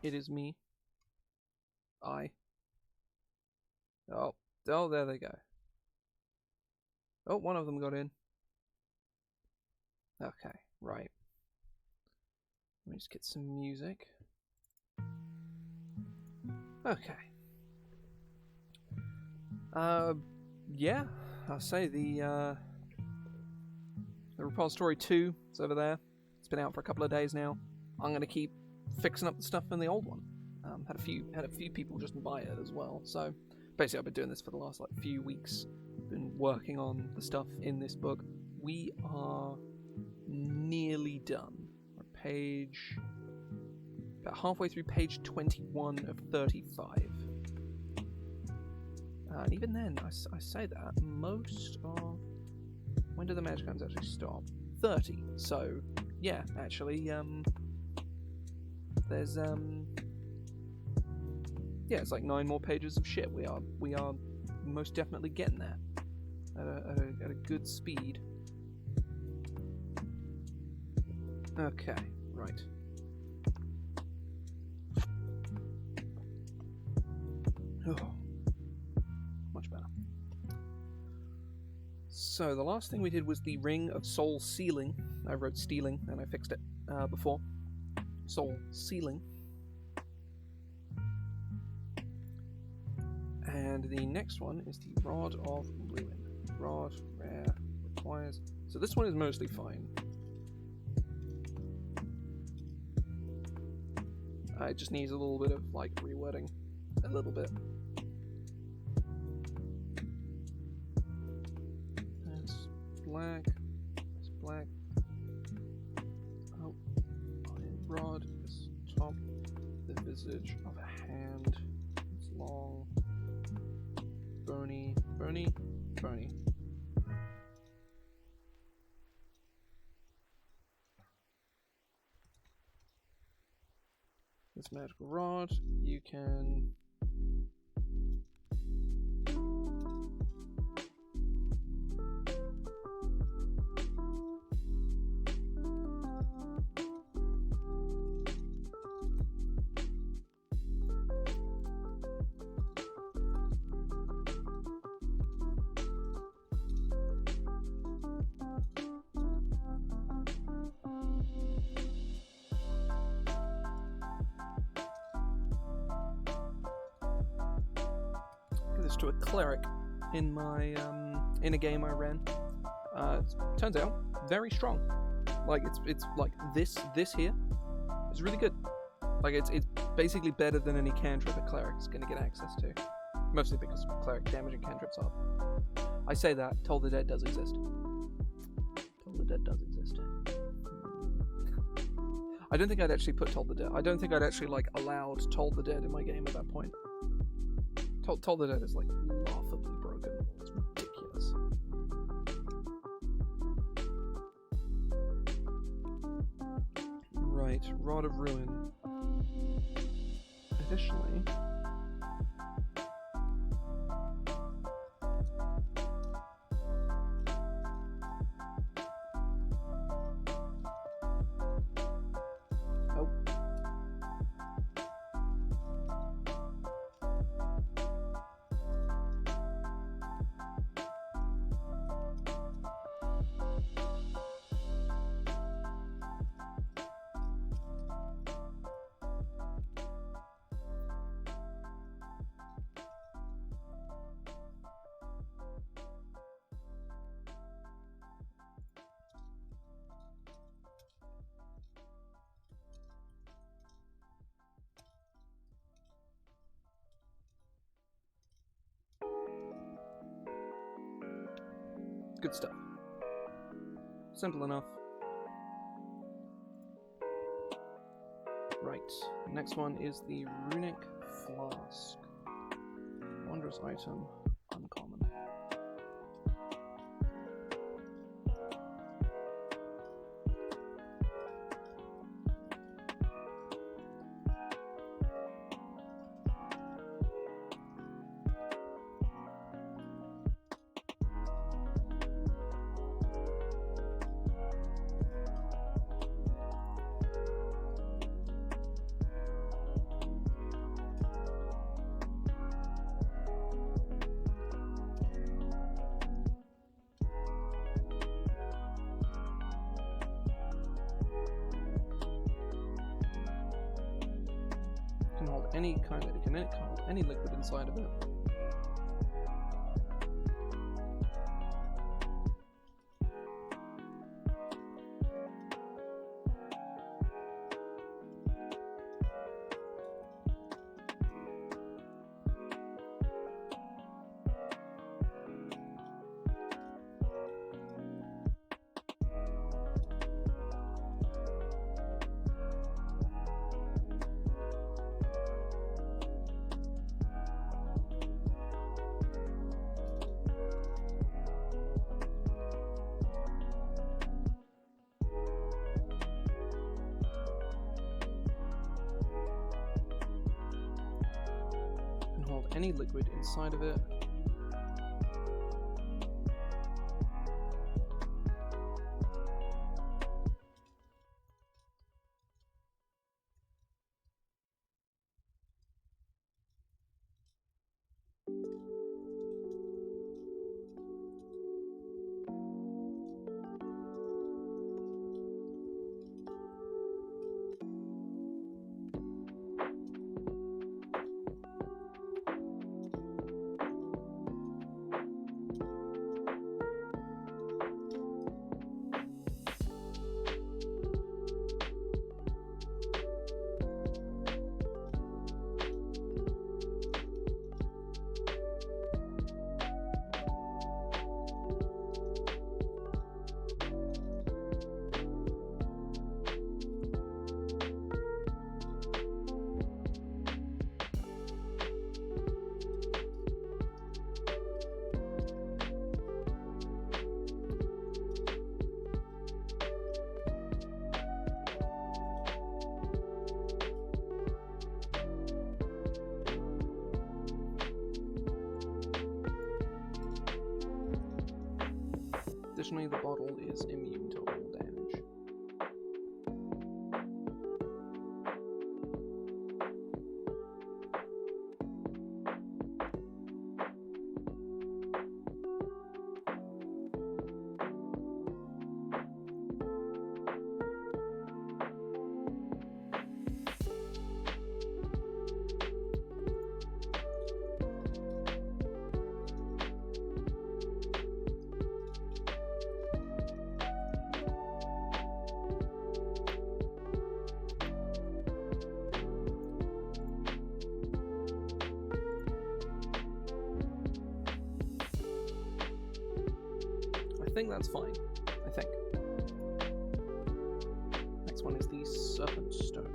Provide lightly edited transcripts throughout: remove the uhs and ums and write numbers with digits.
It is me. Oh, there they go. Oh, one of them got in. Okay, right. Let me just get some music. Okay. Yeah, I'll say the Repository 2 is over there. It's been out for a couple of days now. I'm gonna keep fixing up the stuff in the old one. Had a few people just buy it as well. So basically, I've been doing this for the last few weeks. Been working on the stuff in this book. We are nearly done. We're about halfway through page 21 of 35. And even then, I say that most of... When do the magic items actually stop? 30. So, yeah, actually, there's yeah, it's like 9 more pages of shit. We are most definitely getting there at a good speed. Okay, right. Oh, much better. So the last thing we did was the Ring of Soul Sealing. I wrote Stealing, and I fixed it before. Soul Sealing. And the next one is the Rod of Ruin. Rod, rare, requires... So this one is mostly fine. It just needs a little bit of, rewording. A little bit. It's black. It's black. Oh. Iron rod is top. The visage of a hand. It's long. Bony. Bony? Bony. This magical rod, you can... to a cleric in my in a game I ran. Turns out very strong. It's like this here is really good. It's basically better than any cantrip a cleric is going to get access to. Mostly because cleric damage and cantrips are. I say that Toll the Dead does exist. Toll the Dead does exist. I don't think I'd actually put Toll the Dead. I don't think I'd actually allowed Toll the Dead in my game at that point. Toll the Dead is laughably broken. It's ridiculous. Right, Rod of Ruin. Additionally, good stuff. Simple enough. Right, next one is the Runic Flask. Wondrous item, uncommon. any kind of, it can hold any liquid inside of it. Any liquid inside of it. Additionally, the bottle is immune to all damage. I think that's fine. I think. Next one is the Serpent Stone.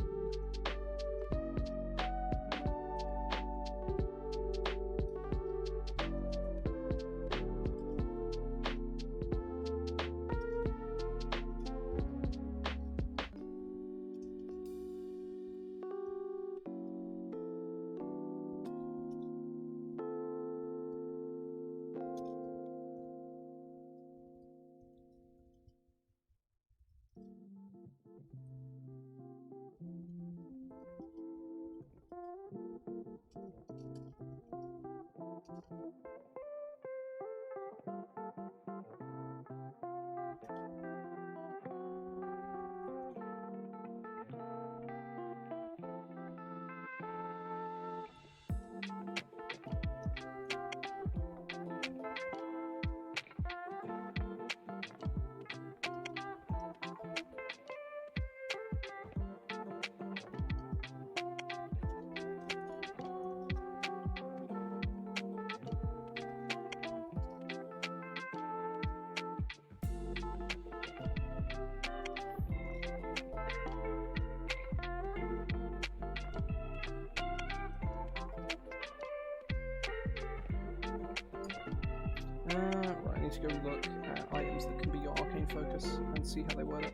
Right, I need to go look at items that can be your arcane focus and see how they word it.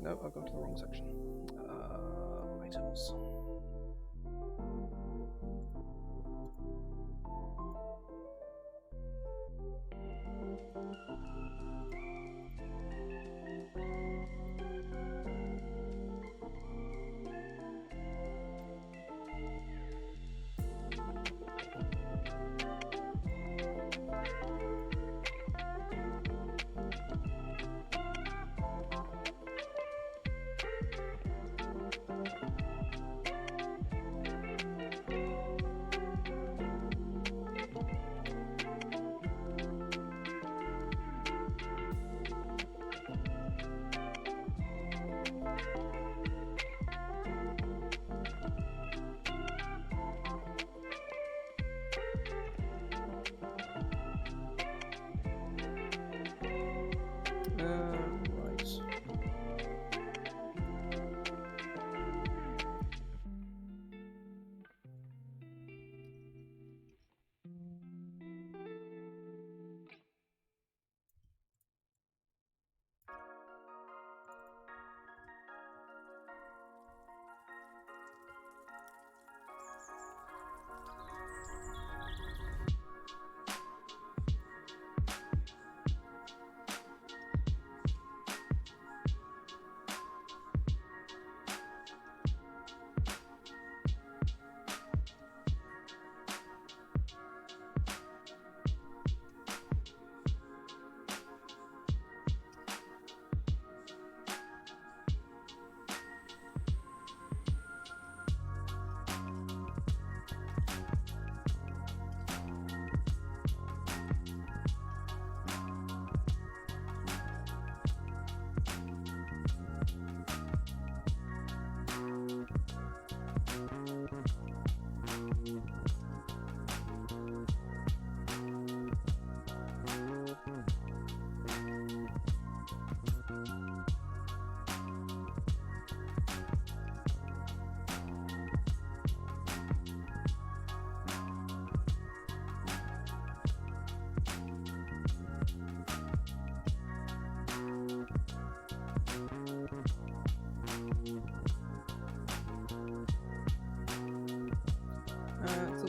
No, I've gone to the wrong section. Items.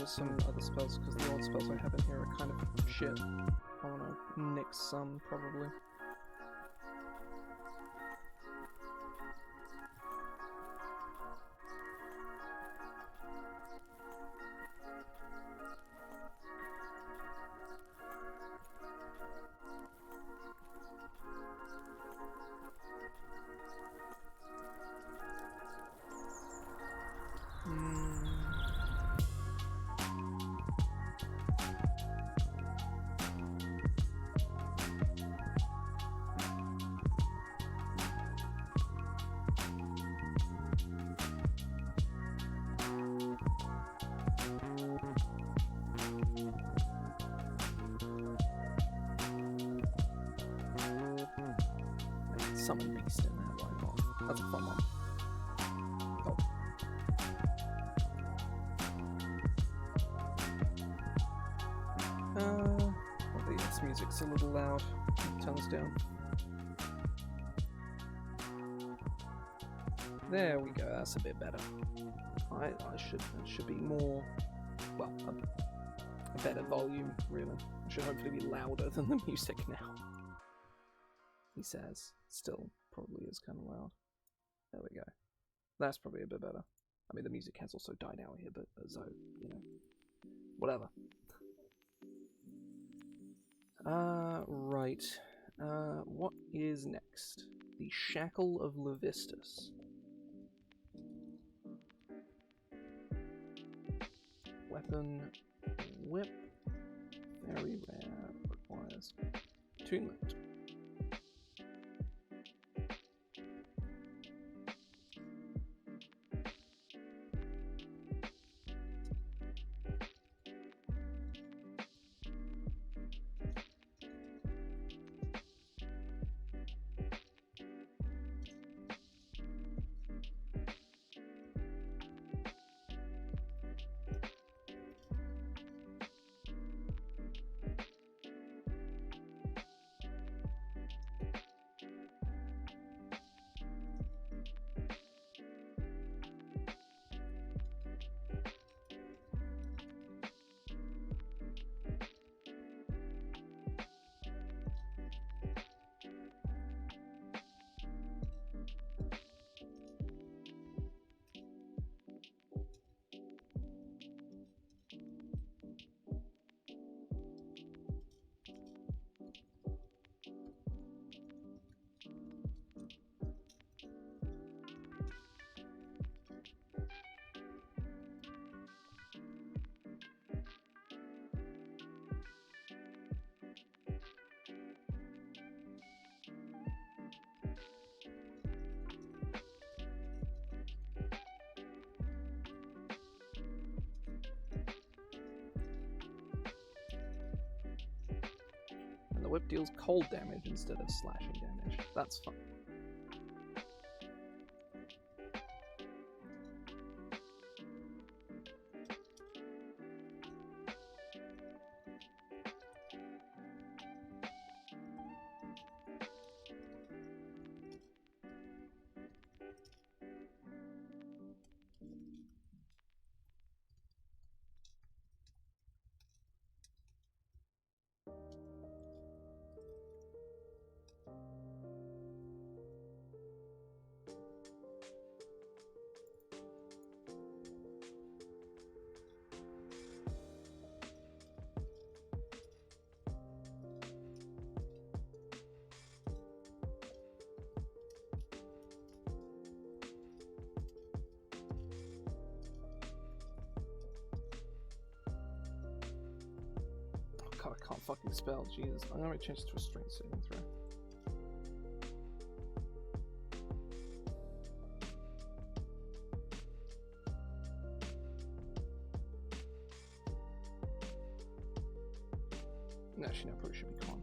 some other spells, because the old spells I have in here are kind of shit. I want to nix some, probably. Summon Beast in there, why not? That's a fun one. Oh. This music's a little loud. Turn this down. There we go, that's a bit better. I should be more, well, a better volume, really. I should hopefully be louder than the music now. He says. Still probably is kind of loud. There we go. That's probably a bit better. I mean, the music has also died out here, but so, you know, whatever. Right. What is next? The Shackle of Lavistas. Weapon whip. Very rare. Requires attunement. The whip deals cold damage instead of slashing damage. That's fun. God, I can't fucking spell, Jesus. I'm gonna change it to a strength saving throw. Actually, no, probably should be con.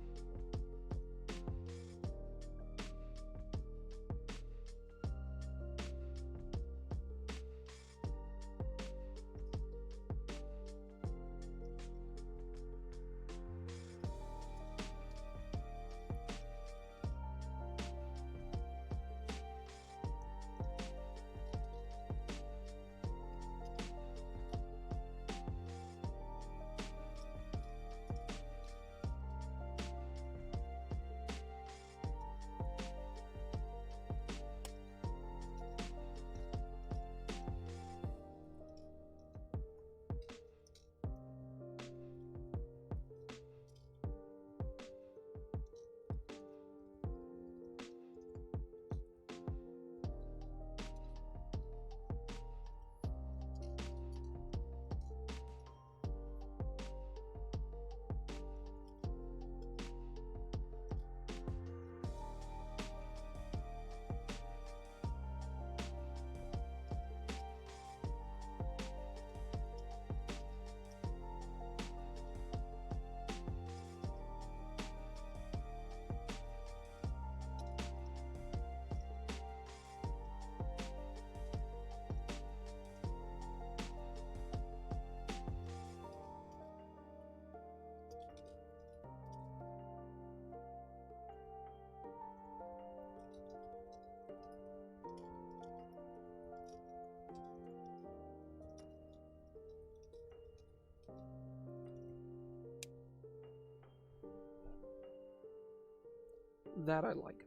That I like.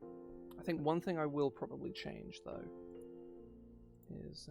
I think one thing I will probably change, though, is...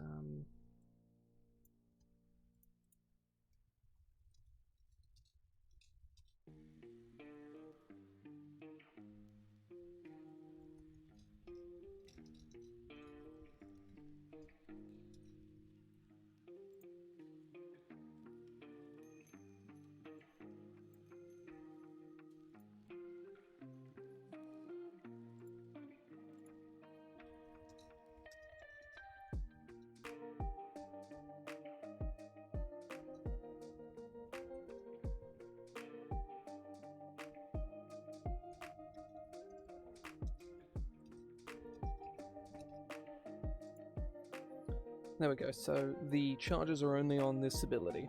There we go, so the charges are only on this ability,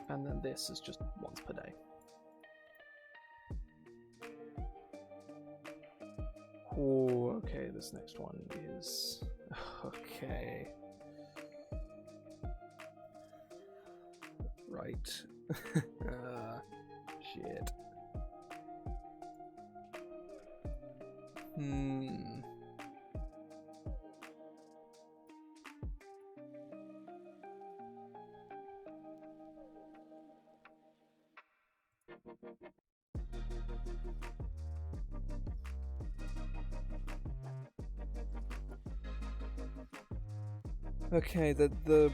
and then this is just once per day. Oh, okay, this next one is... Okay. Right. Shit. Okay, the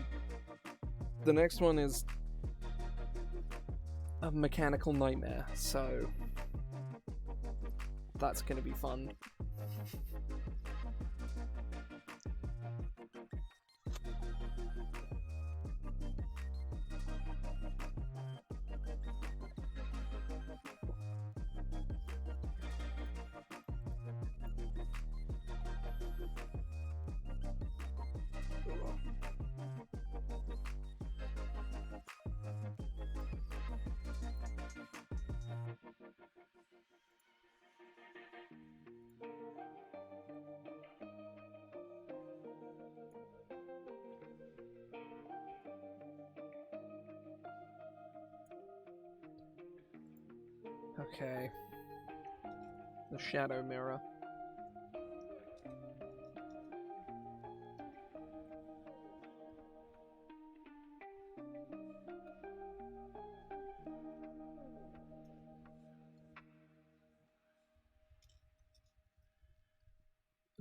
next one is a mechanical nightmare, so that's gonna be fun. Okay. The shadow mirror.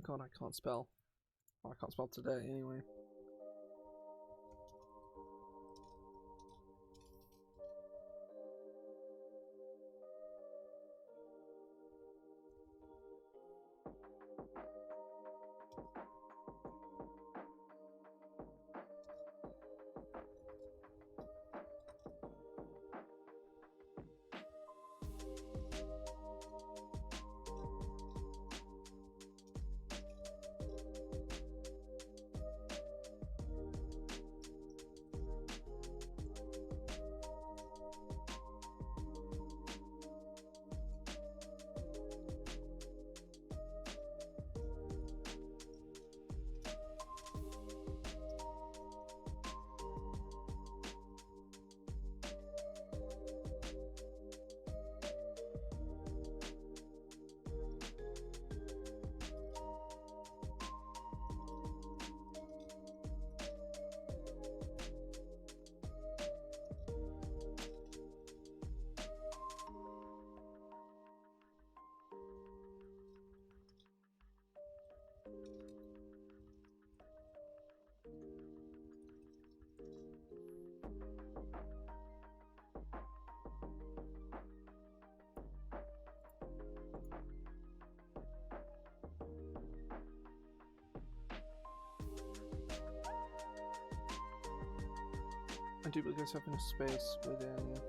God, I can't spell. Oh, I can't spell today, anyway. I duplicate myself in a space within...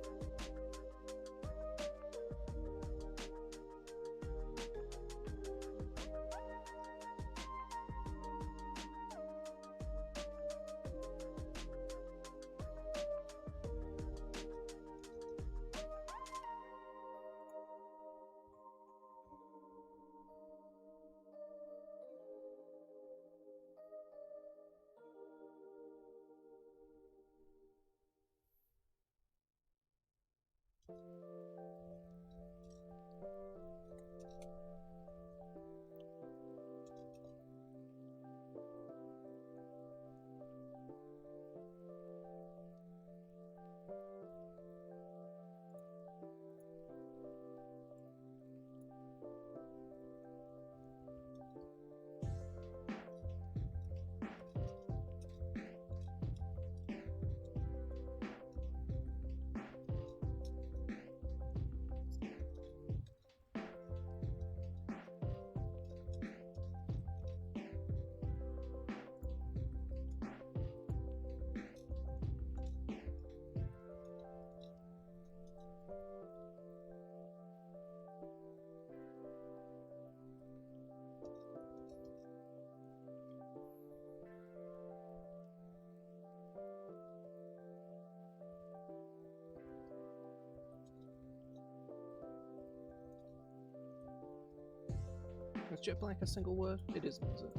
Is jet black a single word? It isn't, is it?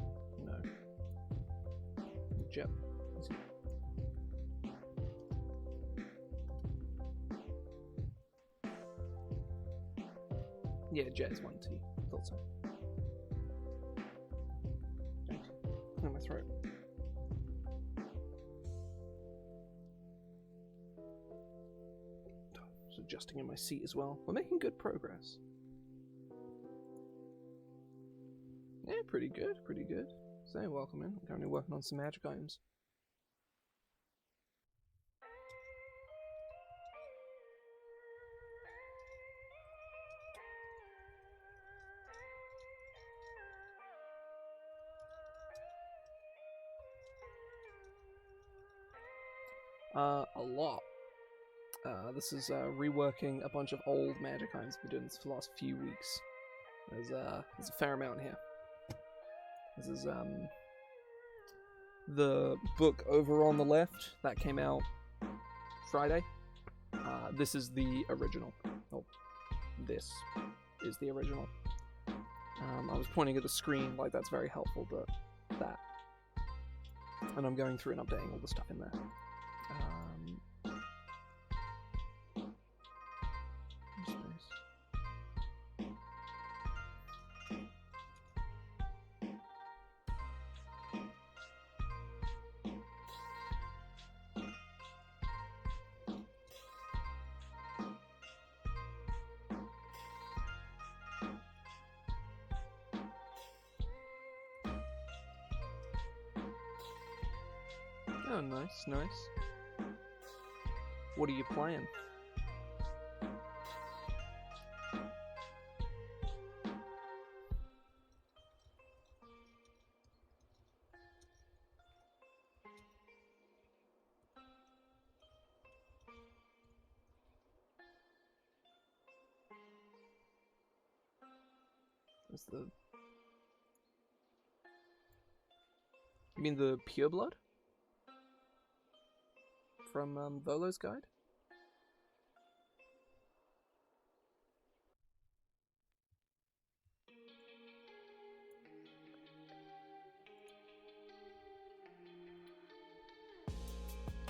No. Jet. Yeah, jet is one T. Thought so. Right. In my throat. Just adjusting in my seat as well. We're making good progress. Yeah, pretty good, pretty good. So, welcome in. I'm currently working on some magic items. A lot. This is reworking a bunch of old magic items. I've been doing this for the last few weeks. There's a fair amount here. This is the book over on the left that came out Friday. This is the original. Oh, this is the original. I was pointing at the screen like that's very helpful, but that. And I'm going through and updating all the stuff in there. Oh, nice, nice. What are you playing? What's the... You mean the Pure Blood? From Volo's Guide?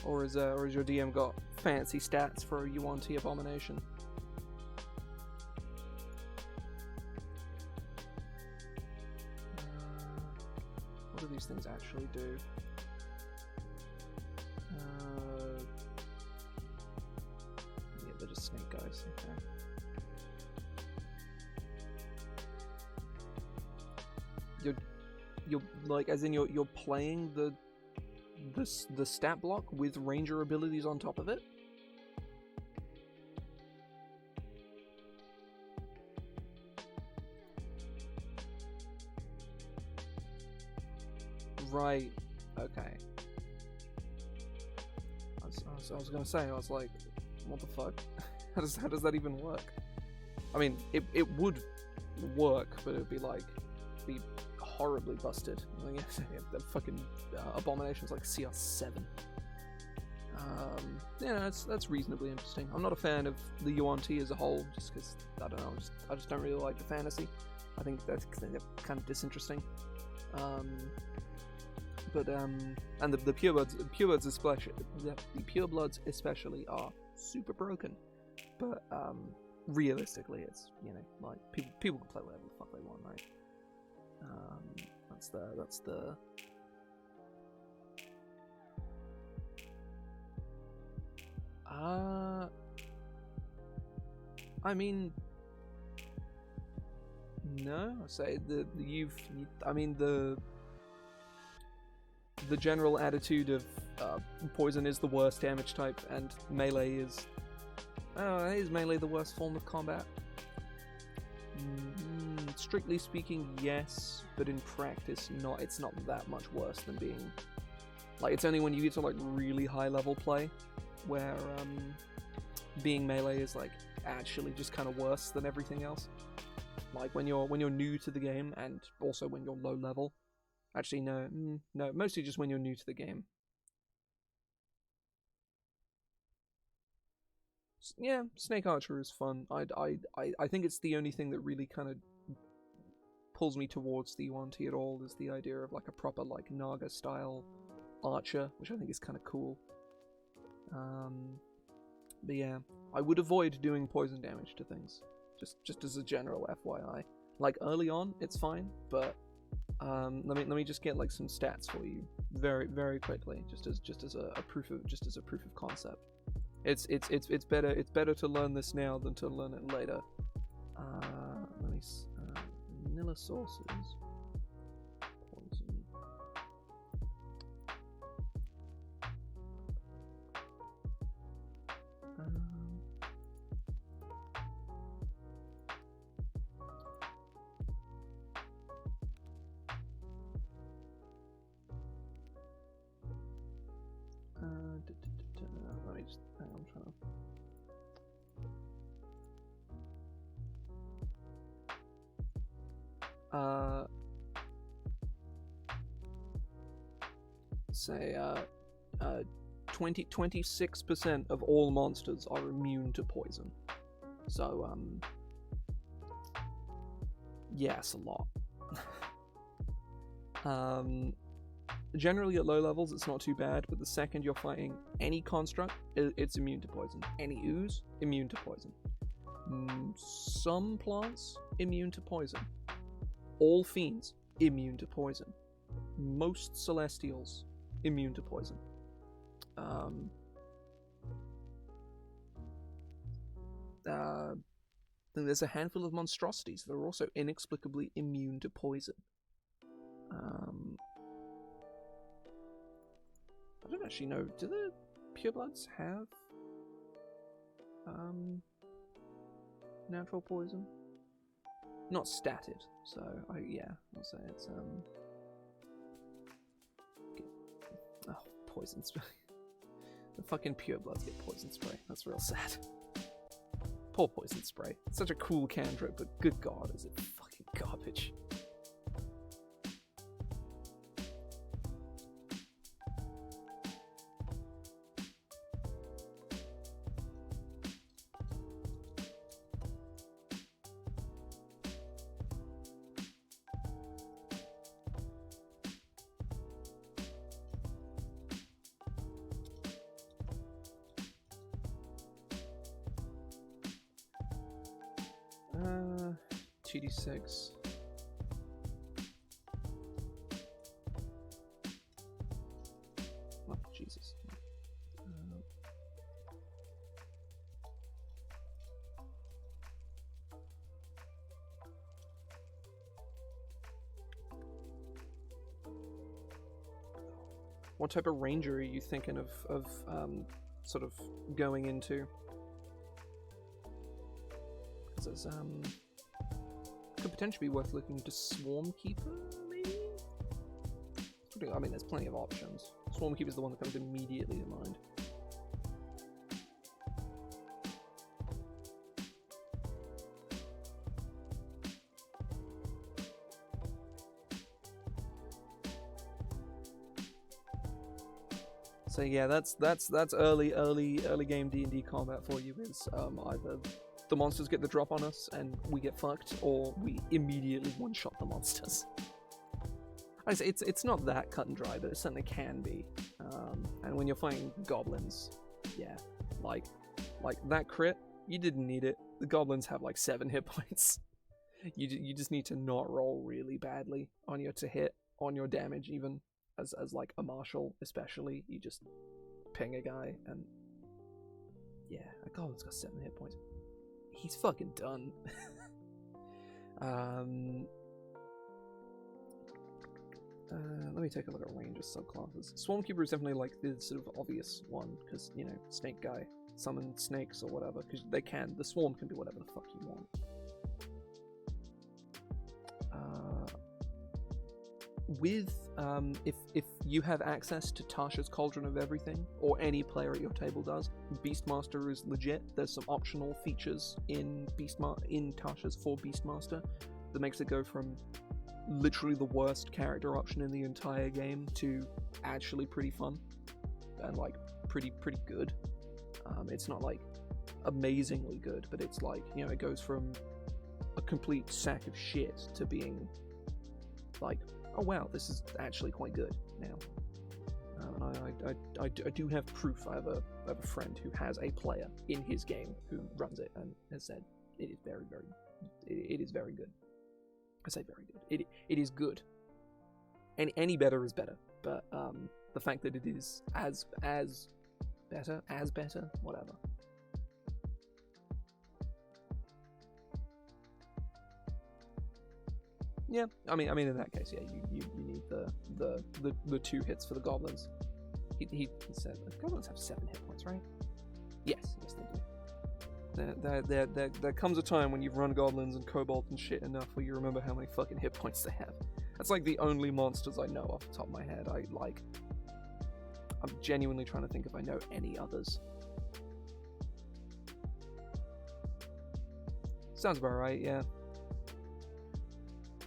Or is your DM got fancy stats for a UNT abomination? What do these things actually do? Yeah, they're just snake guys. Okay. You're like, as in you're playing the stat block with ranger abilities on top of it? Right. Okay. I was gonna say, I was like, what the fuck? how does that even work? I mean, it would work, but it would be like, be horribly busted. I guess the fucking abomination's like CR7. Yeah, that's reasonably interesting. I'm not a fan of the UNT as a whole, just because I don't know. I just don't really like the fantasy. I think that's kind of disinteresting. And the purebloods especially are super broken. But realistically, it's, you know, like people can play whatever the fuck they want, right? That's the I mean, no, I say the general attitude of poison is the worst damage type, and melee is melee the worst form of combat? Strictly speaking, yes, but in practice, not. It's not that much worse than being... Like, it's only when you get to, like, really high-level play where being melee is, like, actually just kind of worse than everything else. Like, when you're new to the game, and also when you're low-level. Actually, no, mostly just when you're new to the game. Yeah, Snake Archer is fun. I think it's the only thing that really kind of pulls me towards the Yuan-Ti at all is the idea of like a proper like Naga style archer, which I think is kind of cool. But yeah, I would avoid doing poison damage to things, just as a general FYI. Like early on, it's fine, but let me just get like some stats for you very quickly, just as a proof of concept. It's better to learn this now than to learn it later. Let me vanilla sources. Poison. Let me just hang on, I'm trying to. Say 26% of all monsters are immune to poison. So yeah, it's a lot. Generally at low levels it's not too bad, but the second you're fighting any construct, it's immune to poison. Any ooze, immune to poison. Some plants, immune to poison. All fiends, immune to poison. Most celestials, immune to poison. Then there's a handful of monstrosities that are also inexplicably immune to poison. I don't actually know. Do the purebloods have natural poison? Not statted, so I'll say it's poison spray. The fucking purebloods get poison spray. That's real sad. Poor poison spray. It's such a cool cantrip, but good god, is it fucking garbage. GD6. Oh, Jesus. What type of ranger are you thinking of sort of going into? Because there's could potentially be worth looking to Swarmkeeper, maybe? I mean, there's plenty of options. Swarmkeeper is the one that comes immediately to mind. So yeah, that's early game D&D combat for you. Is either the monsters get the drop on us and we get fucked, or we immediately one-shot the monsters. It's not that cut and dry, but it certainly can be. And when you're fighting goblins, yeah, like that crit, you didn't need it. The goblins have like 7 hit points. You just need to not roll really badly on your to hit, on your damage even, as like a marshal especially. You just ping a guy and yeah, a goblin's got 7 hit points. He's fucking done. Let me take a look at range of subclasses. Swarmkeeper is definitely like the sort of obvious one, because, you know, snake guy, summon snakes or whatever, because they can. The swarm can be whatever the fuck you want. If you have access to Tasha's Cauldron of Everything, or any player at your table does, Beastmaster is legit. There's some optional features in Tasha's for Beastmaster that makes it go from literally the worst character option in the entire game to actually pretty fun and like pretty good. It's not like amazingly good, but it's like, you know, it goes from a complete sack of shit to being like, oh wow, this is actually quite good now. I do have proof. I have a friend who has a player in his game who runs it and has said it is very, very, it is very good. I say very good. It is good. Any better is better, but the fact that it is as better, whatever. Yeah, I mean, in that case, yeah, you need the 2 hits for the goblins. He said the goblins have 7 hit points, right? Yes, they do. There comes a time when you've run goblins and kobolds and shit enough where you remember how many fucking hit points they have. That's like the only monsters I know off the top of my head. I'm genuinely trying to think if I know any others. Sounds about right, yeah.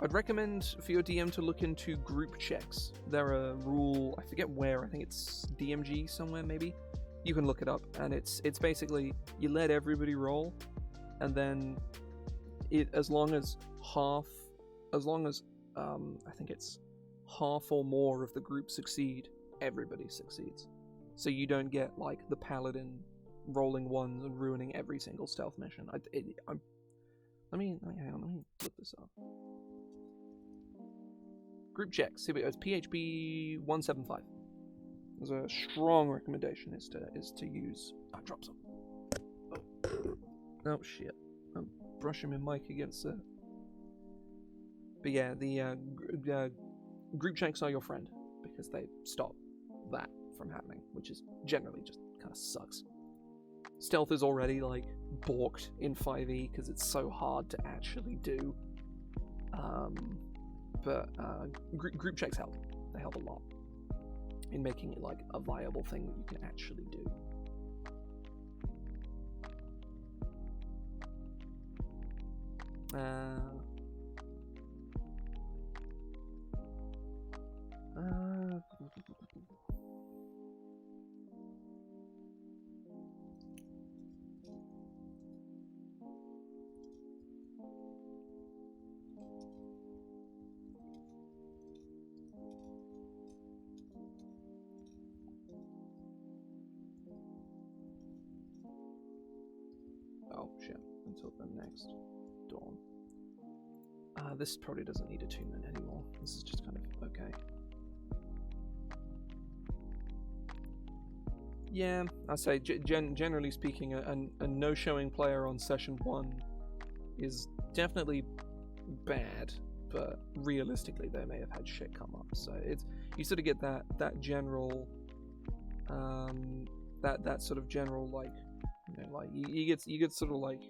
I'd recommend for your DM to look into group checks. They're a rule, I forget where, I think it's DMG somewhere maybe. You can look it up, and it's basically you let everybody roll, and then as long as I think it's half or more of the group succeed, everybody succeeds. So you don't get like the paladin rolling ones and ruining every single stealth mission. Let me look this up. Group checks. Here we go. It's PHP 175. There's a strong recommendation is to use. I dropped some. Oh shit! I'm brushing my mic against it. But yeah, the group checks are your friend because they stop that from happening, which is generally just kind of sucks. Stealth is already like balked in 5e because it's so hard to actually do. But group checks help. They help a lot in making it like a viable thing that you can actually do. Oh shit, until the next dawn. This probably doesn't need attunement anymore. This is just kind of okay. Yeah, I say generally speaking, a no-showing player on session 1 is definitely bad, but realistically they may have had shit come up. So it's you sort of get that general that sort of general like. You know, like you get sort of like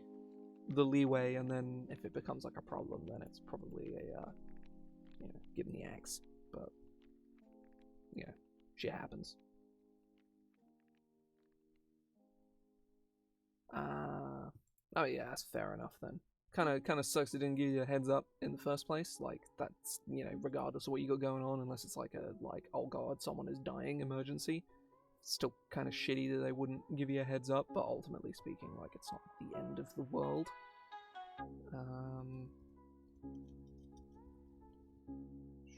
the leeway, and then if it becomes like a problem, then it's probably a give him the axe. But yeah, shit happens. Oh yeah, that's fair enough then. Kind of sucks it didn't give you a heads up in the first place. Like that's regardless of what you got going on, unless it's like oh god someone is dying emergency. Still kind of shitty that they wouldn't give you a heads up, but ultimately speaking, like, it's not the end of the world.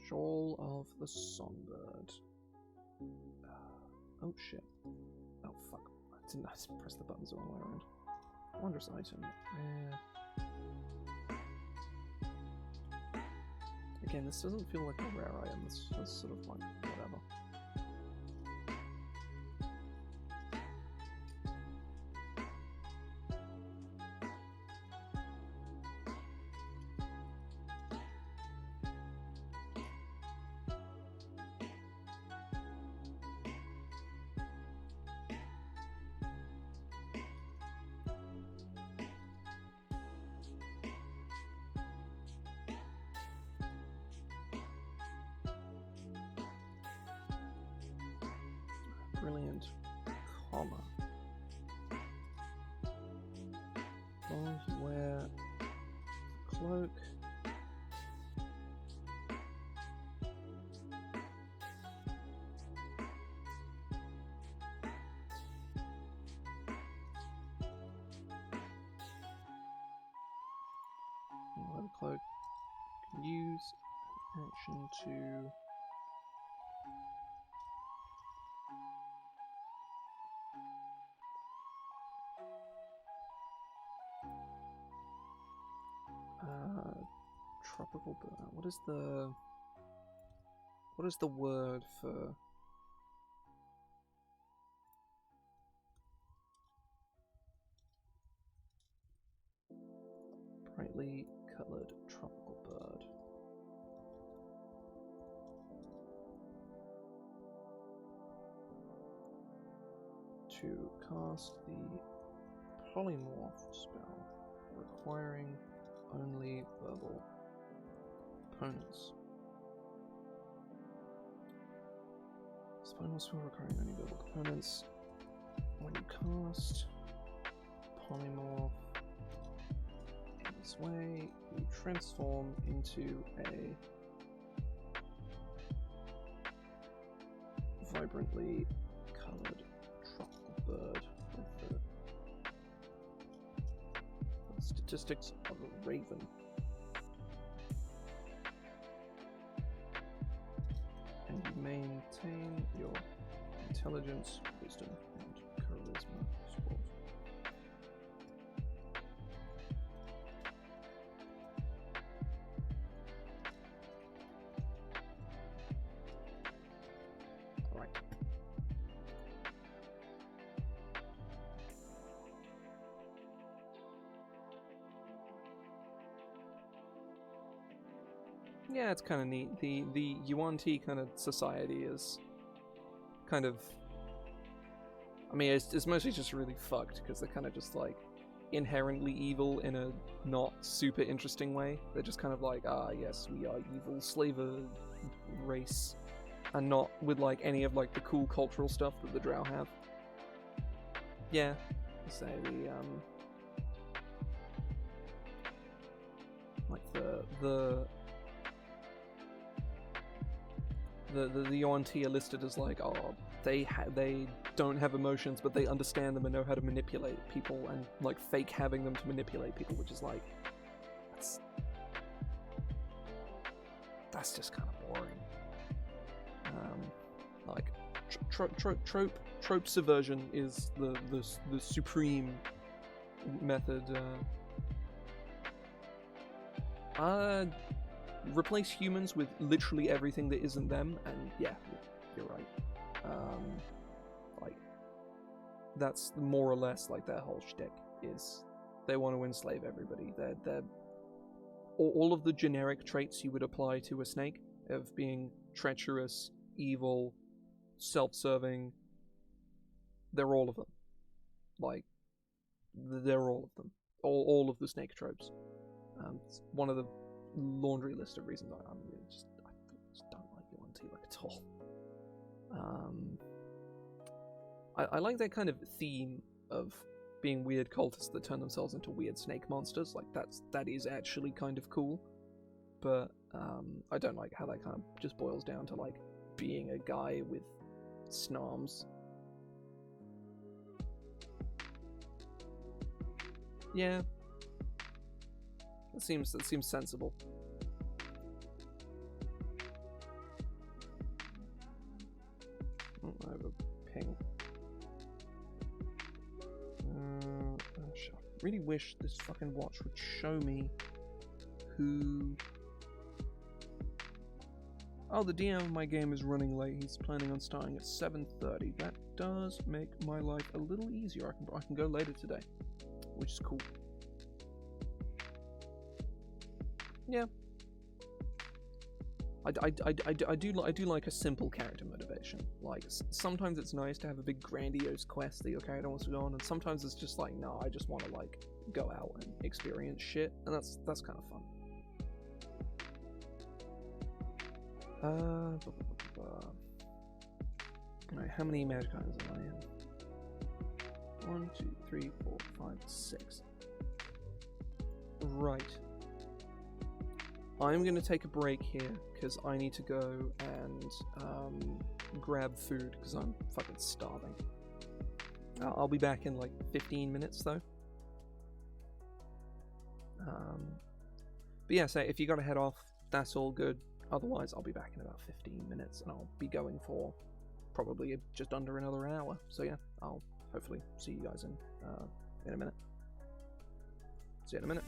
Shawl of the Songbird. Oh shit. Oh fuck. I didn't press the buttons the wrong way around. Wondrous item. Again, this doesn't feel like a rare item, this feels sort of like whatever. Brilliant, comma. As long as you wear a cloak. Wear the cloak. Use action to tropical bird. What is the word for brightly colored tropical bird? To cast the polymorph spell, requiring only verbal opponents. Spell spell requiring only verbal components. When you cast polymorph in this way, you transform into a vibrantly colored tropical bird with the statistics of a raven. And you maintain your intelligence, wisdom, and charisma scores. Alright. Yeah, it's kind of neat. The Yuan-Ti kind of society is kind of... I mean, it's mostly just really fucked, because they're kind of just, like, inherently evil in a not super interesting way. They're just kind of like, yes, we are evil slaver race, and not with, like, any of, like, the cool cultural stuff that the Drow have. Yeah, say like, the Yuan-Ti are listed as like, they don't have emotions, but they understand them and know how to manipulate people, and like fake having them to manipulate people, which is like, that's just kind of boring. Like trope subversion is the supreme method. Replace humans with literally everything that isn't them, and yeah, you're right. Like, that's more or less like their whole shtick, is they want to enslave everybody. They're all of the generic traits you would apply to a snake, of being treacherous, evil, self-serving, they're all of them. Like, they're all of them. All of the snake tropes. It's one of the laundry list of reasons I just don't like Yuan-Ti like at all. I like that kind of theme of being weird cultists that turn themselves into weird snake monsters. Like, that is actually kind of cool, but I don't like how that kind of just boils down to like being a guy with snarms. Yeah. That seems sensible. Oh, I have a ping. I really wish this fucking watch would show me who... Oh, the DM of my game is running late. He's planning on starting at 7:30. That does make my life a little easier. I can go later today, which is cool. Yeah. I do like a simple character motivation. Like, sometimes it's nice to have a big grandiose quest that your character wants to go on, and sometimes it's just like, no, I just want to like go out and experience shit, and that's kind of fun. Alright, how many magic items am I in? 1, 2, 3, 4, 5, 6. Right. I'm going to take a break here, because I need to go and grab food, because I'm fucking starving. I'll be back in like 15 minutes, though. But yeah, so if you gotta head off, that's all good. Otherwise, I'll be back in about 15 minutes, and I'll be going for probably just under another hour. So yeah, I'll hopefully see you guys in a minute. See you in a minute.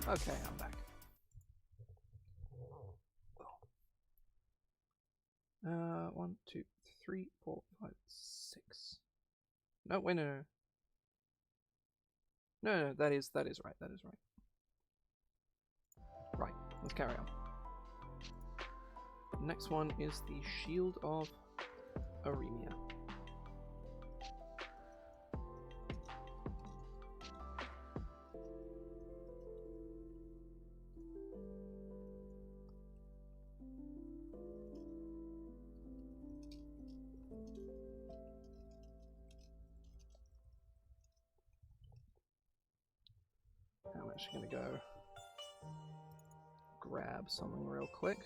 Okay, I'm back. Well. 1, 2, 3, 4, 5, 6. No, wait, no. No, that is right. That is right. Right, let's carry on. Next one is the Shield of Aremia. I'm actually going to go grab something real quick.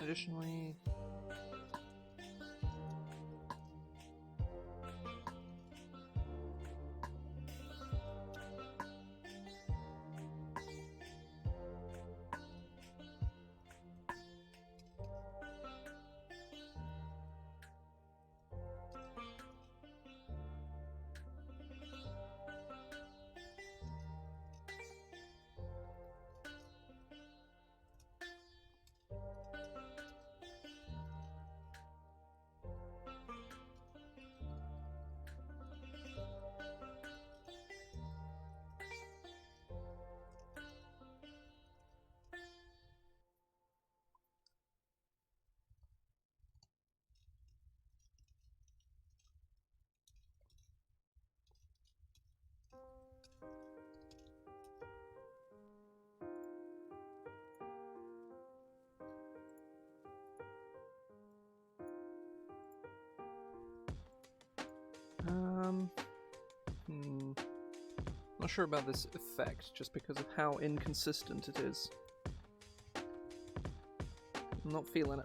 Additionally, not sure about this effect, just because of how inconsistent it is. I'm not feeling it.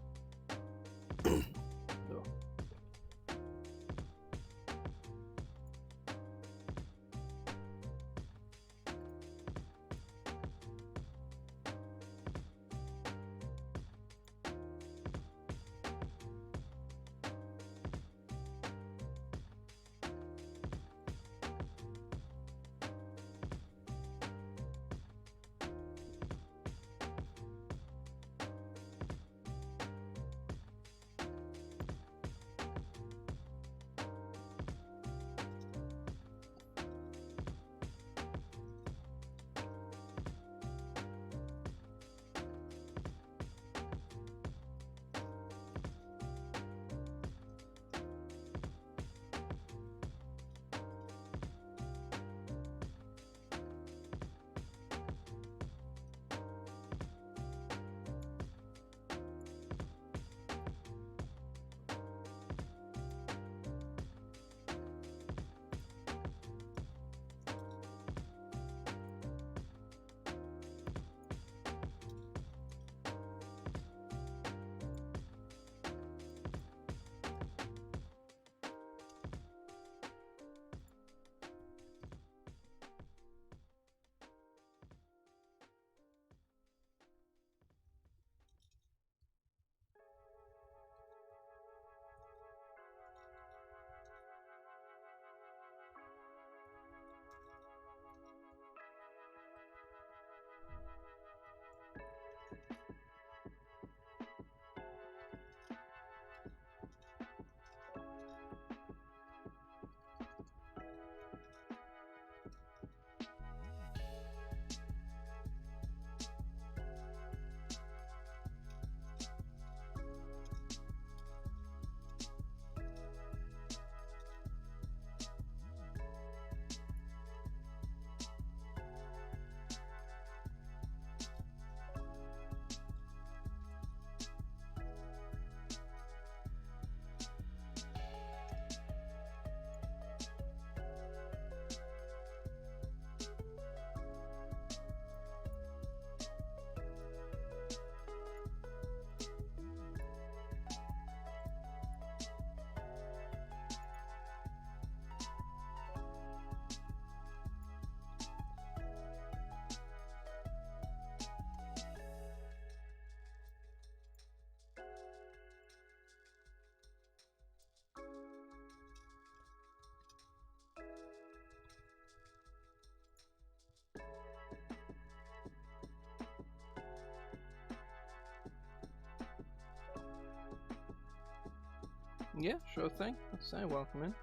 Yeah, sure thing. Let's say welcome in.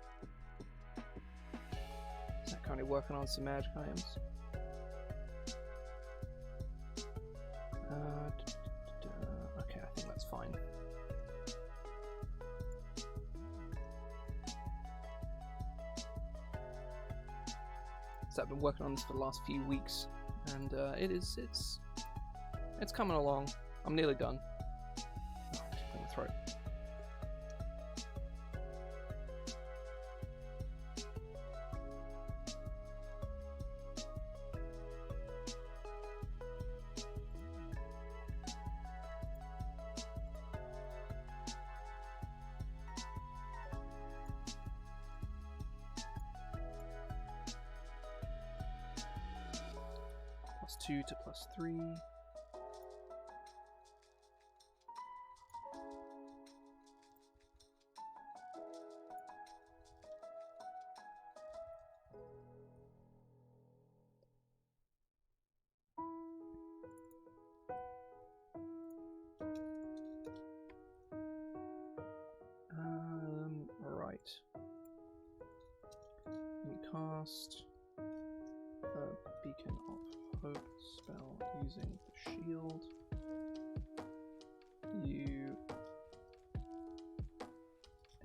So currently working on some magic items. Okay, I think that's fine. So I've been working on this for the last few weeks, and it's coming along. I'm nearly done. Oh, in my throat. +2 to +3. Right. You cast the Beacon of Hope spell using the shield.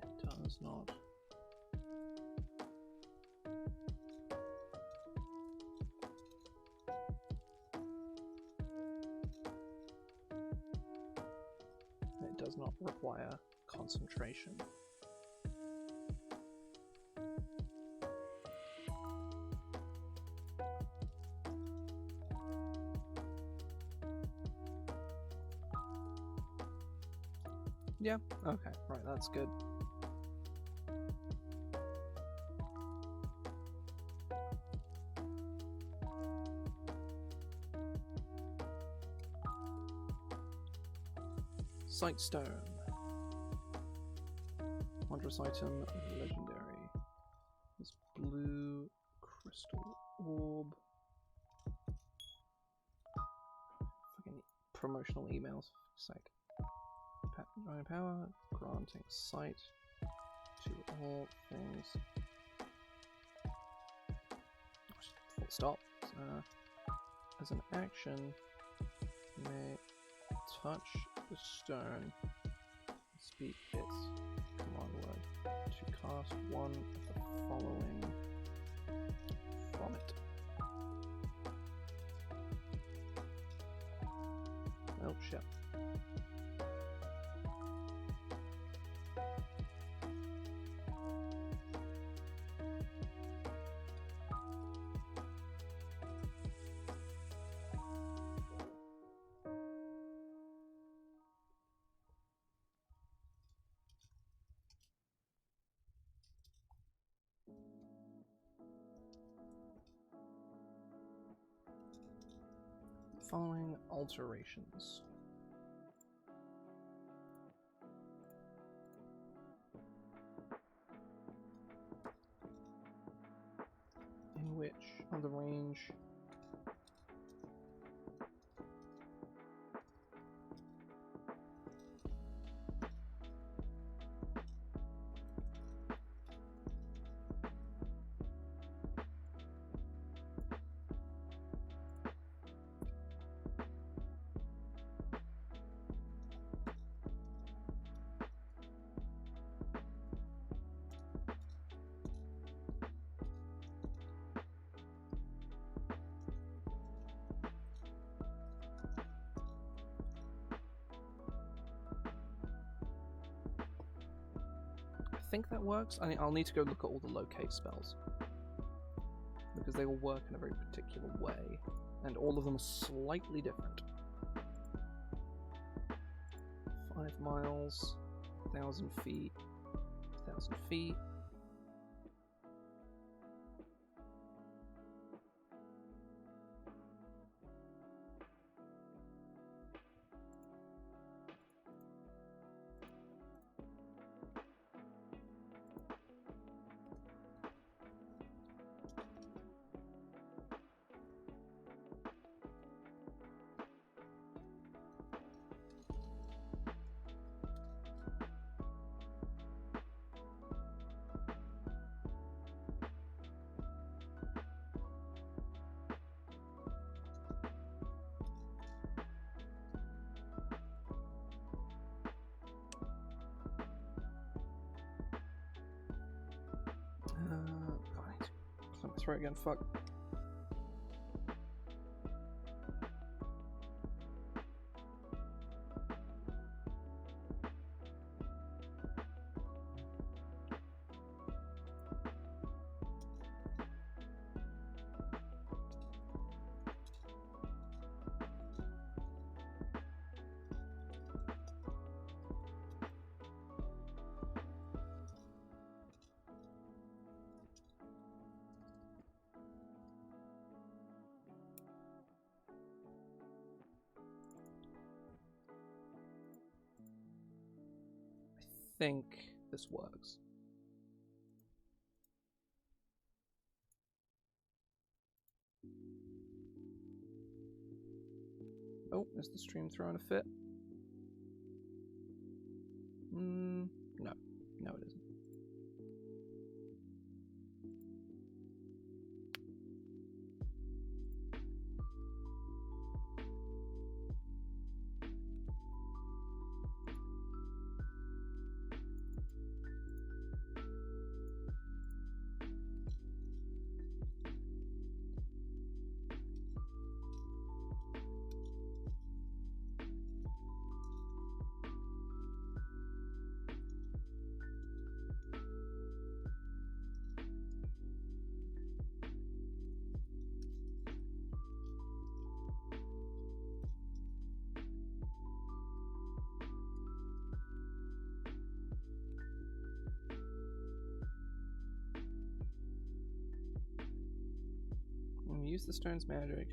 It does not. It does not require concentration. Yeah, okay, right, that's good. Sightstone. Wondrous item, legendary. This blue crystal orb. Fucking promotional emails, for sake. Divine power, granting sight to all things. Full stop. As an action, you may touch the stone and speak its command word to cast one of the following from it. Oh shit. Following alterations. In which of the range I think that works. I'll need to go look at all the locate spells because they all work in a very particular way, and all of them are slightly different. 5 miles, 1,000 feet, 1,000 feet. throw it again, fuck. I think this works. Oh, is the stream throwing a fit? No. No, it isn't. Use the stone's magic.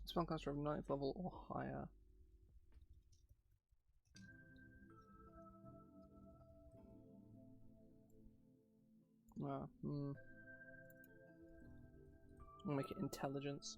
Spellcaster of 9th level or higher. I'll make it intelligence.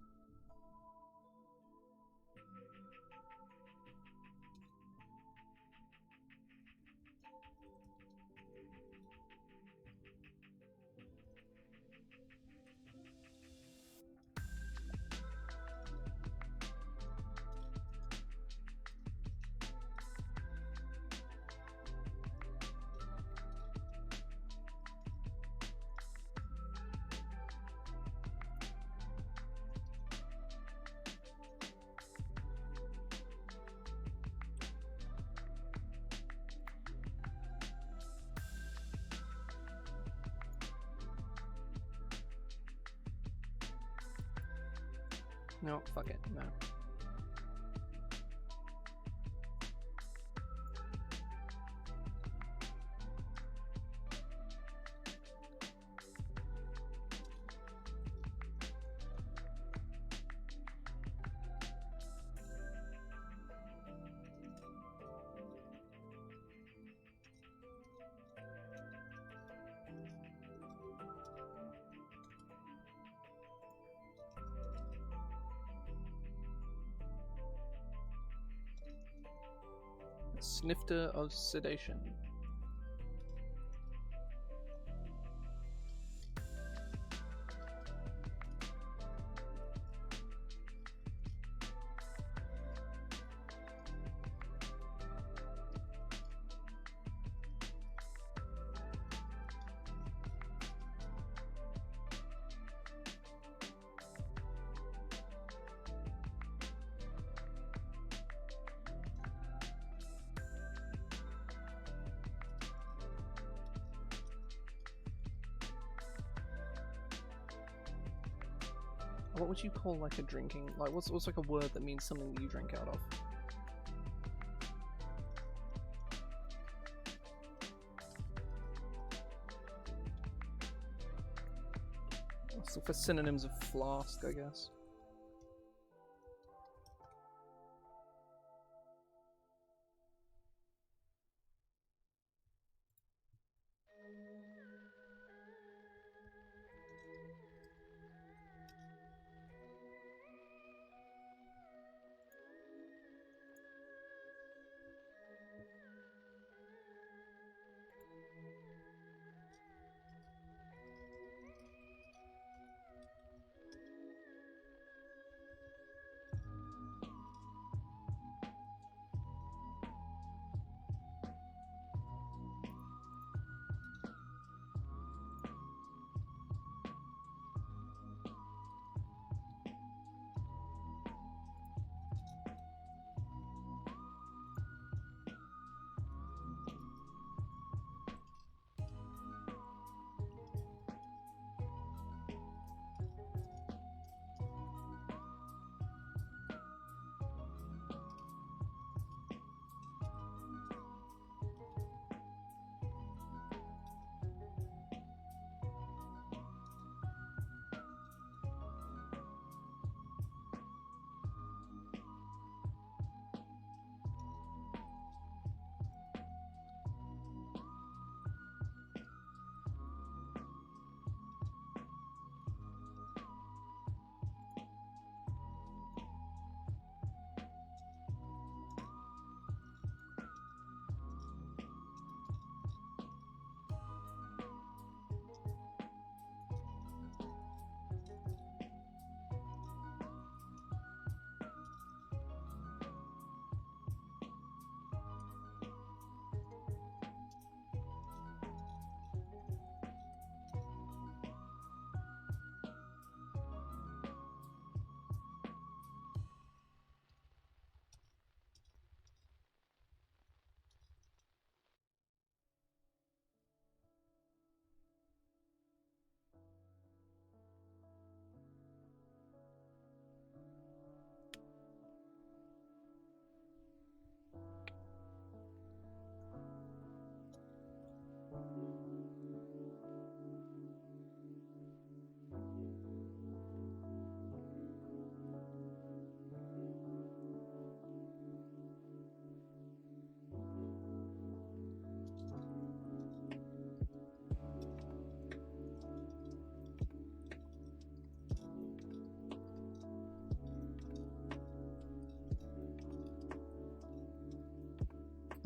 No, fuck it, no. Snifter of Sedation. What would you call like a drinking, like what's like a word that means something that you drink out of? Let's look for synonyms of flask, I guess.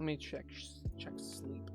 Let me check sleep.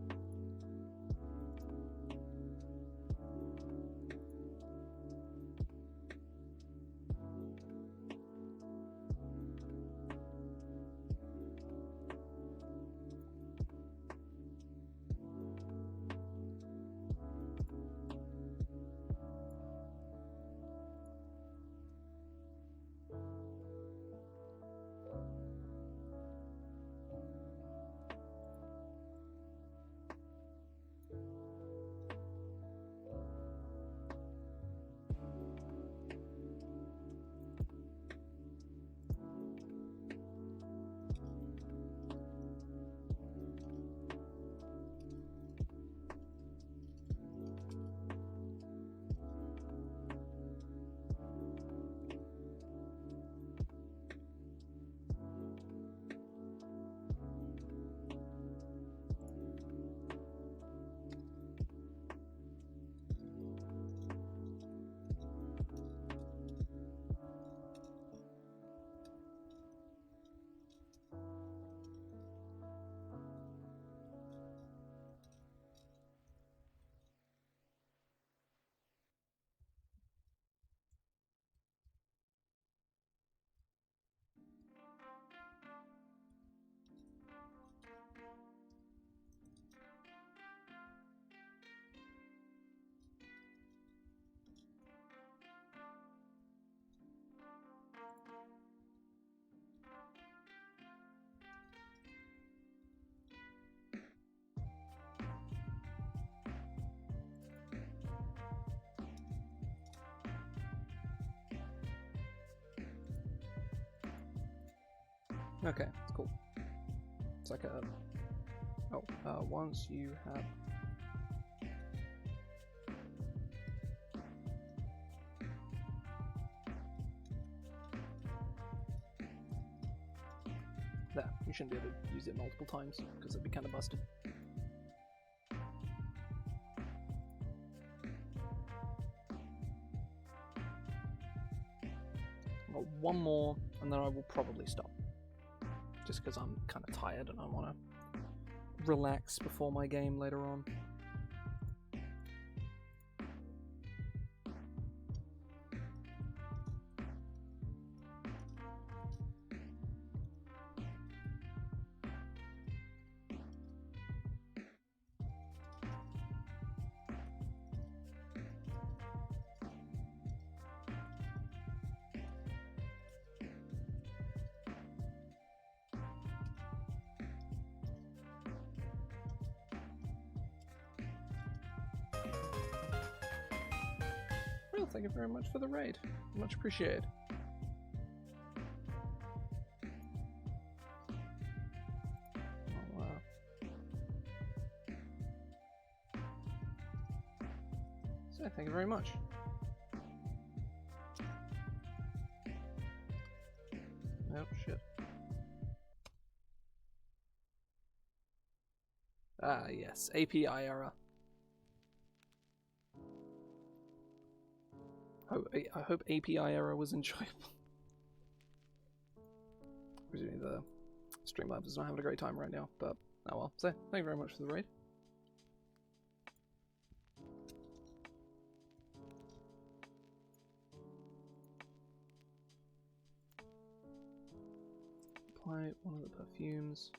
Okay, it's cool. It's like a... Oh, once you have... There, you shouldn't be able to use it multiple times, because it'd be kind of busted. I've got one more, and then I will probably stop. Just because I'm kind of tired and I want to relax before my game later on. Well, thank you very much for the raid. Much appreciated. Oh, wow. So, thank you very much. Oh, shit. Ah, yes. API error. I hope API error was enjoyable. Presumably the Streamlabs is not having a great time right now, but oh well. So, thank you very much for the raid. Apply one of the perfumes.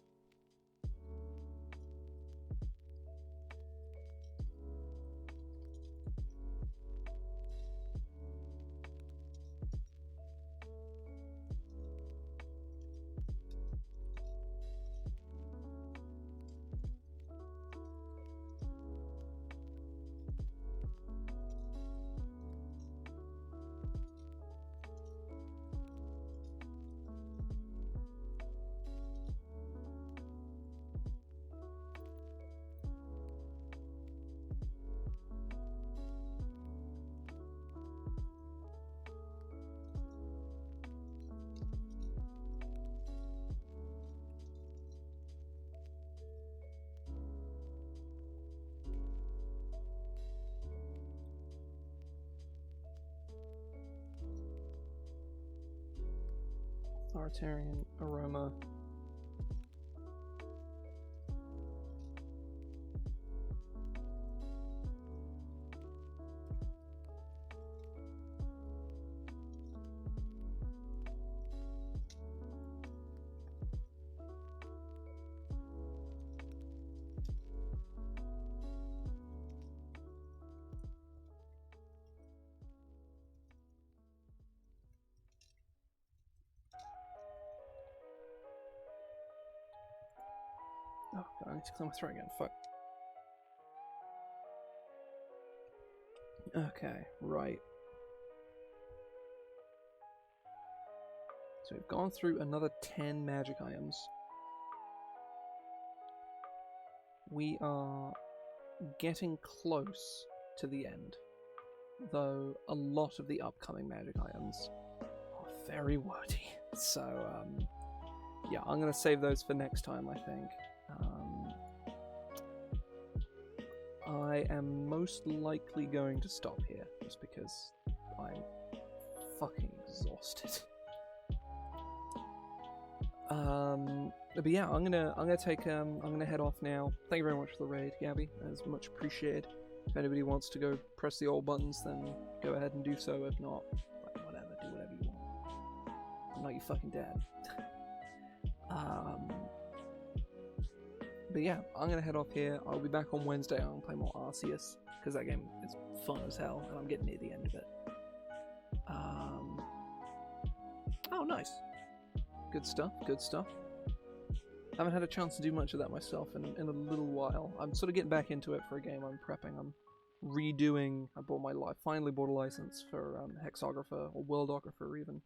Authoritarian aroma. Oh god, I need to clear my throat again, fuck. Okay, right. So we've gone through another 10 magic items. We are getting close to the end, though a lot of the upcoming magic items are very wordy. So, yeah, I'm going to save those for next time, I think. I am most likely going to stop here, just because I'm fucking exhausted. But yeah, I'm gonna head off now. Thank you very much for the raid, Gabby. That's much appreciated. If anybody wants to go press the old buttons, then go ahead and do so. If not, like, whatever, do whatever you want. I'm not your fucking dad. But yeah, I'm gonna head off here. I'll be back on Wednesday. I'll play more Arceus, because that game is fun as hell, and I'm getting near the end of it. Oh, nice. Good stuff, good stuff. I haven't had a chance to do much of that myself in a little while. I'm sort of getting back into it for a game I'm prepping. I'm redoing, finally bought a license for Hexographer, or Worldographer even.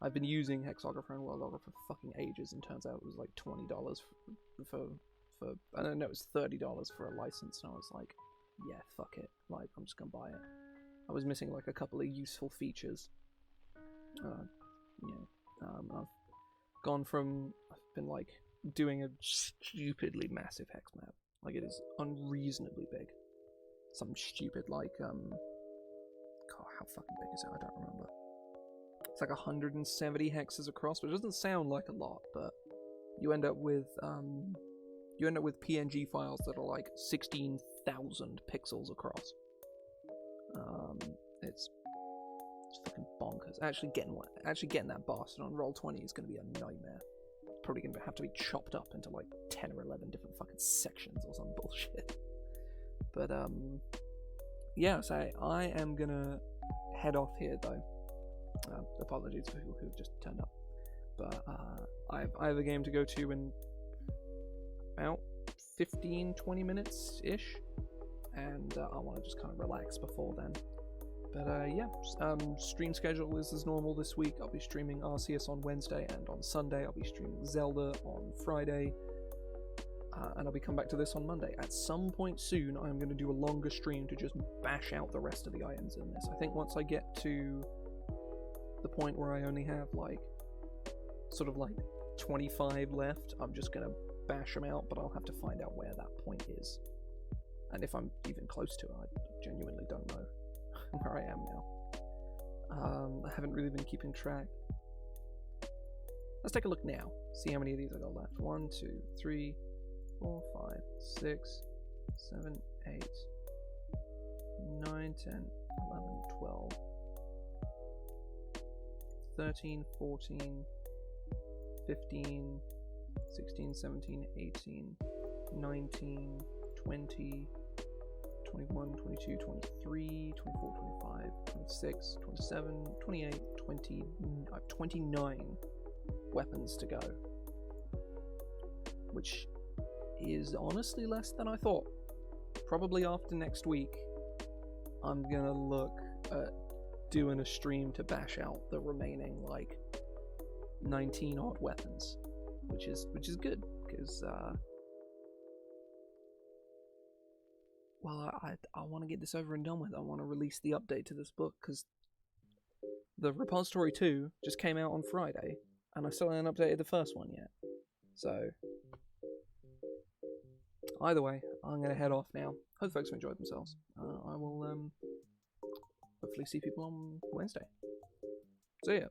I've been using Hexographer and Worldographer for fucking ages, and turns out it was like $20 for I don't know, it was $30 for a license, and I was like, yeah, fuck it, like, I'm just gonna buy it. I was missing like a couple of useful features. I've I've been like doing a stupidly massive hex map. Like, it is unreasonably big. Something stupid like, God, how fucking big is it? I don't remember. It's like 170 hexes across, which doesn't sound like a lot, but you end up with PNG files that are like 16,000 pixels across. It's fucking bonkers. Actually getting that bastard on Roll20 is going to be a nightmare. It's probably going to have to be chopped up into like 10 or 11 different fucking sections or some bullshit. But yeah, so I am gonna head off here though. Apologies for people who've just turned up, but I have a game to go to in about 15-20 minutes ish, and I want to just kind of relax before then. But yeah, stream schedule is as normal this week. I'll be streaming Arceus on Wednesday, and on Sunday I'll be streaming Zelda on Friday, and I'll be coming back to this on Monday. At some point soon, I'm going to do a longer stream to just bash out the rest of the items in this. I think once I get to the point where I only have like sort of like 25 left, I'm just going to bash them out, but I'll have to find out where that point is. And if I'm even close to it, I genuinely don't know where I am now. I haven't really been keeping track. Let's take a look now. See how many of these I got left. 1, 2, 3, 4, 5, 6, 7, 8, 9, 10, 11, 12, 13, 14, 15, 16, 17, 18, 19, 20, 21, 22, 23, 24, 25, 26, 27, 28, 20, I have 29 weapons to go, which is honestly less than I thought. Probably after next week, I'm gonna look at doing a stream to bash out the remaining like 19 odd weapons, which is good because well, I want to get this over and done with. I want to release the update to this book because the Repository 2 just came out on Friday, and I still haven't updated the first one yet. So either way, I'm going to head off now. Hope folks have enjoyed themselves. I will hopefully see people on Wednesday. See ya.